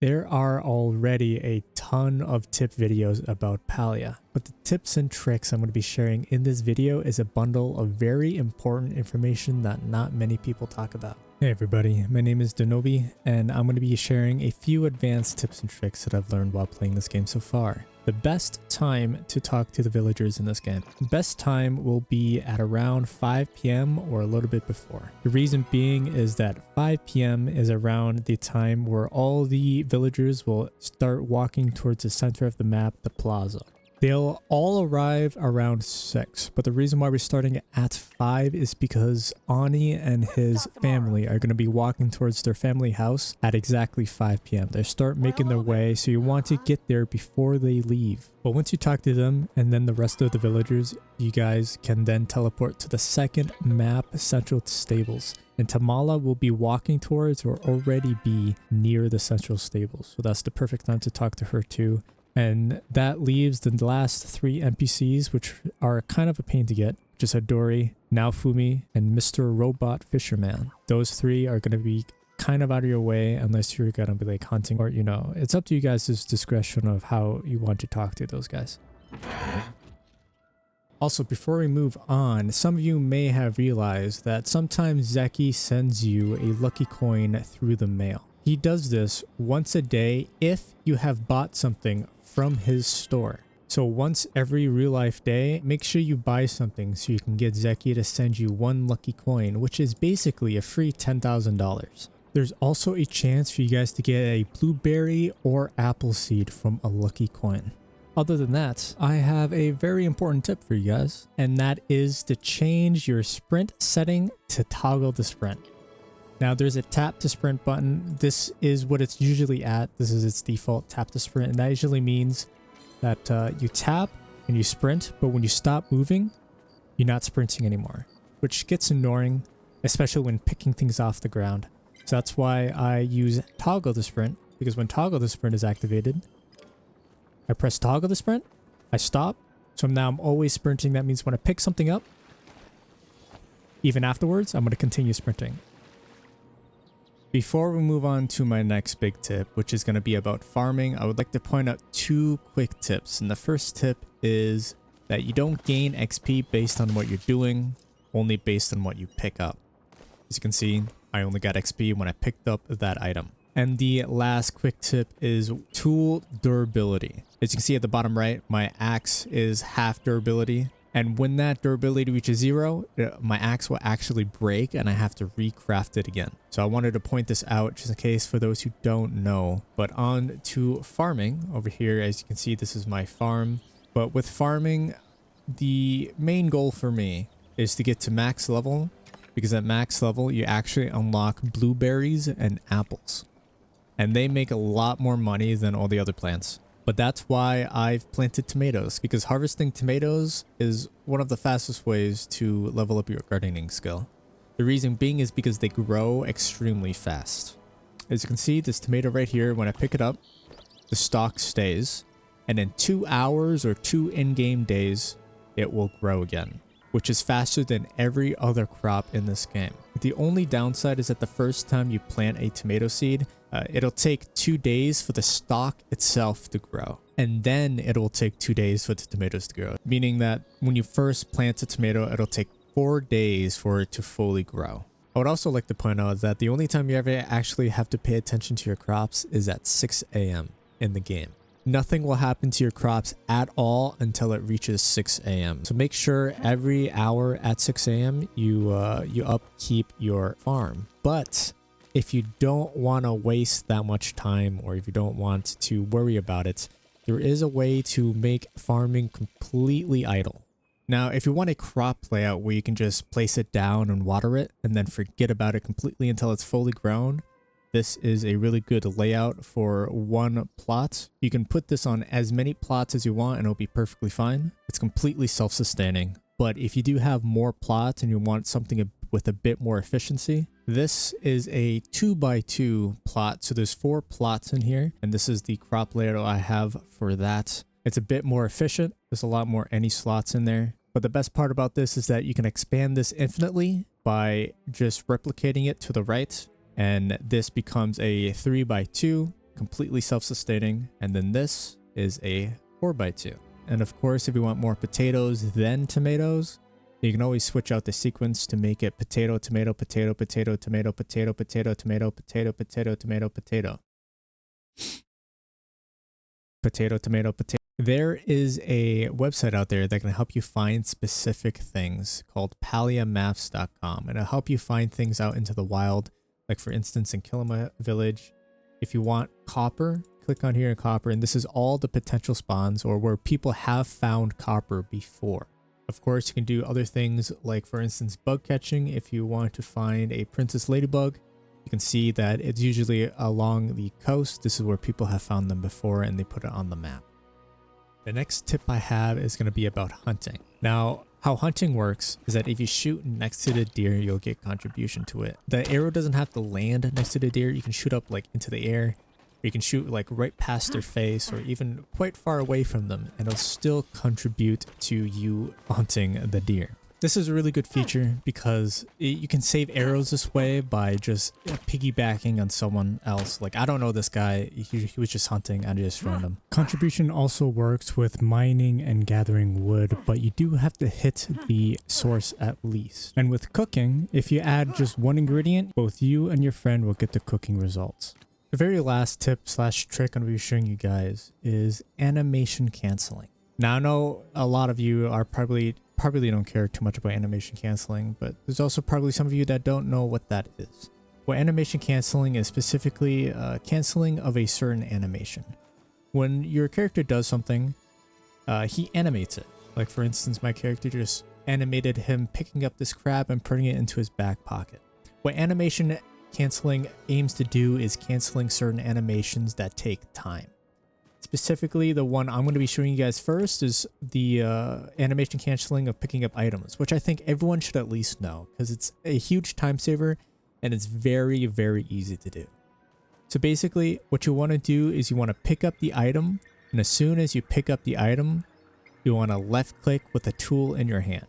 There are already a ton of tip videos about Palia, but the tips and tricks I'm going to be sharing in this video is a bundle of very important information that not many people talk about. Hey everybody, my name is Denobi, and I'm going to be sharing a few advanced tips and tricks that I've learned while playing this game so far. The best time to talk to the villagers in this game. Best time will be at around 5 p.m. or a little bit before. The reason being is that 5 p.m. is around the time where all the villagers will start walking towards the center of the map, the plaza. They'll all arrive around 6, but the reason why we're starting at 5 is because Ani and his family are going to be walking towards their family house at exactly 5 p.m. They start making their way, so you want to get there before they leave. But once you talk to them and then the rest of the villagers, you guys can then teleport to the second map central stables. And Tamala will be walking towards or already be near the central stables. So that's the perfect time to talk to her too. And that leaves the last 3 NPCs, which are kind of a pain to get, which is Hadori, Naofumi, and Mr. Robot Fisherman. Those 3 are going to be kind of out of your way unless you're going to be like hunting, or you know, it's up to you guys' discretion of how you want to talk to those guys. Also, before we move on, some of you may have realized that sometimes Zeki sends you a lucky coin through the mail. He does this once a day if you have bought something from his store. So once every real life day, make sure you buy something so you can get Zeki to send you 1 lucky coin, which is basically a free $10,000. There's also a chance for you guys to get a blueberry or apple seed from a lucky coin. Other than that, I have a very important tip for you guys, and that is to change your sprint setting to toggle the sprint. Now there's a tap to sprint button. This is what it's usually at. This is its default tap to sprint, and that usually means that you tap and you sprint, but when you stop moving, you're not sprinting anymore, which gets annoying, especially when picking things off the ground. So that's why I use toggle to sprint, because when toggle to sprint is activated, I press toggle to sprint, I stop, so now I'm always sprinting. That means when I pick something up, even afterwards, I'm going to continue sprinting. Before we move on to my next big tip, which is going to be about farming, I would like to point out 2 quick tips. And the first tip is that you don't gain XP based on what you're doing, only based on what you pick up. As you can see, I only got XP when I picked up that item. And the last quick tip is tool durability. As you can see at the bottom right, my axe is half durability. And when that durability reaches 0, my axe will actually break and I have to recraft it again. So I wanted to point this out just in case for those who don't know. But on to farming over here. As you can see, this is my farm. But with farming, the main goal for me is to get to max level, because at max level, you actually unlock blueberries and apples. And they make a lot more money than all the other plants. But that's why I've planted tomatoes, because harvesting tomatoes is one of the fastest ways to level up your gardening skill. The reason being is because they grow extremely fast. As you can see, this tomato right here, when I pick it up, the stalk stays. And in 2 hours or 2 in-game days, it will grow again, which is faster than every other crop in this game. The only downside is that the first time you plant a tomato seed, it'll take 2 days for the stalk itself to grow. And then it will take 2 days for the tomatoes to grow. Meaning that when you first plant a tomato, it'll take 4 days for it to fully grow. I would also like to point out that the only time you ever actually have to pay attention to your crops is at 6 a.m. in the game. Nothing will happen to your crops at all until it reaches 6 a.m. So make sure every hour at 6 a.m. you upkeep your farm. But if you don't want to waste that much time, or if you don't want to worry about it, there is a way to make farming completely idle. Now, if you want a crop layout where you can just place it down and water it and then forget about it completely until it's fully grown, this is a really good layout for 1 plot. You can put this on as many plots as you want and it'll be perfectly fine. It's completely self-sustaining. But if you do have more plots and you want something with a bit more efficiency, this is a 2x2 plot. So there's 4 plots in here, and this is the crop layout I have for that. It's a bit more efficient. There's a lot more any slots in there. But the best part about this is that you can expand this infinitely by just replicating it to the right. And this becomes a 3x2 completely self-sustaining, and then this is a 4x2. And of course, if you want more potatoes than tomatoes, you can always switch out the sequence to make it potato, tomato, potato, potato, tomato, potato, potato, tomato, potato, potato, tomato, potato. Potato, tomato, potato. There is a website out there that can help you find specific things called PaliaMaps.com, and it'll help you find things out into the wild. Like for instance, in Kilima Village, if you want copper, click on here in copper, and this is all the potential spawns or where people have found copper before. Of course, you can do other things like, for instance, bug catching. If you want to find a princess ladybug, you can see that it's usually along the coast. This is where people have found them before and they put it on the map. The next tip I have is going to be about hunting. Now, how hunting works is that if you shoot next to the deer, you'll get contribution to it. The arrow doesn't have to land next to the deer. You can shoot up like into the air. You can shoot like right past their face or even quite far away from them, and it'll still contribute to you hunting the deer. This is a really good feature because you can save arrows this way by just piggybacking on someone else. Like, I don't know this guy, he was just hunting, I just found him. Contribution also works with mining and gathering wood, but you do have to hit the source at least. And with cooking, if you add just one ingredient, both you and your friend will get the cooking results. The very last tip slash trick I'm going to be showing you guys is animation canceling. Now, I know a lot of you are probably don't care too much about animation canceling, but there's also probably some of you that don't know what that is. Well, animation canceling is specifically canceling of a certain animation. When your character does something, he animates it. Like for instance, my character just animated him picking up this crab and putting it into his back pocket. What animation canceling aims to do is canceling certain animations that take time. Specifically, the one I'm going to be showing you guys first is the animation canceling of picking up items, which I think everyone should at least know because it's a huge time saver and it's very, very easy to do. So basically, what you want to do is you want to pick up the item, and as soon as you pick up the item, you want to left click with a tool in your hand.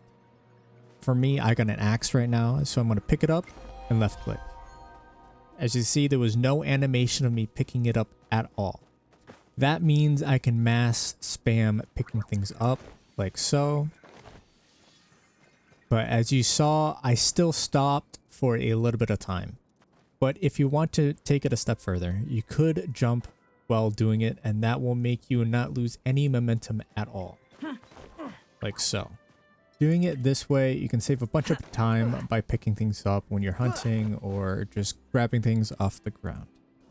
For me, I got an axe right now, so I'm going to pick it up and left click. As you see, there was no animation of me picking it up at all. That means I can mass spam picking things up like so. But as you saw, I still stopped for a little bit of time. But if you want to take it a step further, you could jump while doing it, and that will make you not lose any momentum at all. Like so. Doing it this way, you can save a bunch of time by picking things up when you're hunting or just grabbing things off the ground.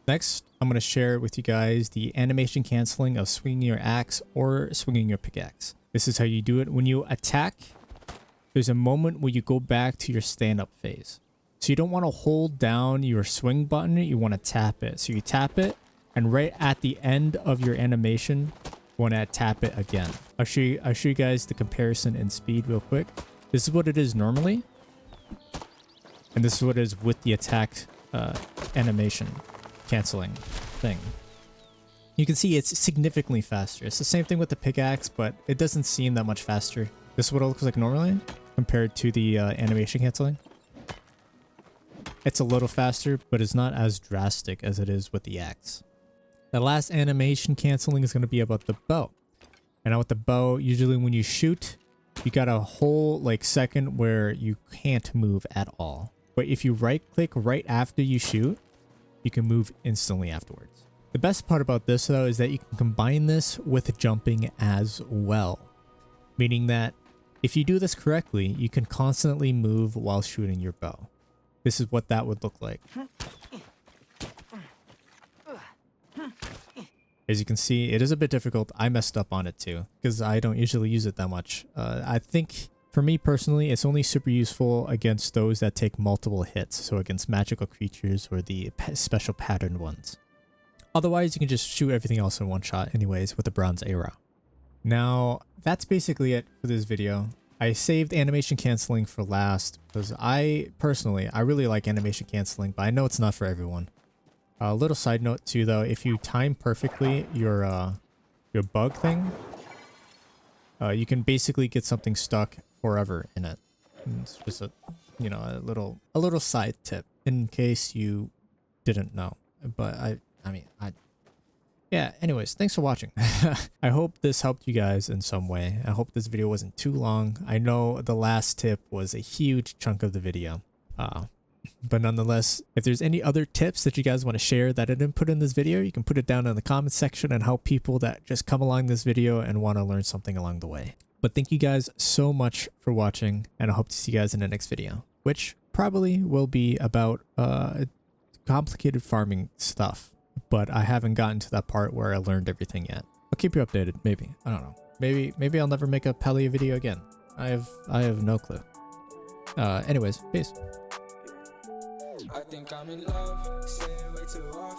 Next, I'm going to share with you guys the animation canceling of swinging your axe or swinging your pickaxe. This is how you do it. When you attack, there's a moment where you go back to your stand-up phase. So you don't want to hold down your swing button, you want to tap it. So you tap it, and right at the end of your animation, you want to tap it again. I'll show you guys the comparison in speed real quick. This is what it is normally, and this is what it is with the attack animation canceling thing. You can see it's significantly faster. It's the same thing with the pickaxe, but it doesn't seem that much faster. This is what it looks like normally compared to the animation canceling. It's a little faster, but it's not as drastic as it is with the axe. The last animation canceling is going to be about the bow. And now with the bow, usually when you shoot, you got a whole like second where you can't move at all. But if you right click right after you shoot, you can move instantly afterwards. The best part about this though is that you can combine this with jumping as well. Meaning that if you do this correctly, you can constantly move while shooting your bow. This is what that would look like. As you can see, it is a bit difficult. I messed up on it too, because I don't usually use it that much. I think for me personally, it's only super useful against those that take multiple hits. So against magical creatures or the special patterned ones. Otherwise, you can just shoot everything else in one shot anyways with the bronze arrow. Now, that's basically it for this video. I saved animation canceling for last because I really like animation canceling, but I know it's not for everyone. A little side note too though, if you time perfectly your bug thing, you can basically get something stuck forever in it. And it's just a little side tip in case you didn't know. But I mean, Yeah, anyways, thanks for watching. I hope this helped you guys in some way. I hope this video wasn't too long. I know the last tip was a huge chunk of the video. But nonetheless, if there's any other tips that you guys want to share that I didn't put in this video, you can put it down in the comments section and help people that just come along this video and want to learn something along the way. But thank you guys so much for watching, and I hope to see you guys in the next video, which probably will be about complicated farming stuff. But I haven't gotten to that part where I learned everything yet. I'll keep you updated, maybe. I don't know. Maybe I'll never make a Palia video again. I have no clue. Anyways, peace. I think I'm in love, say it way too often.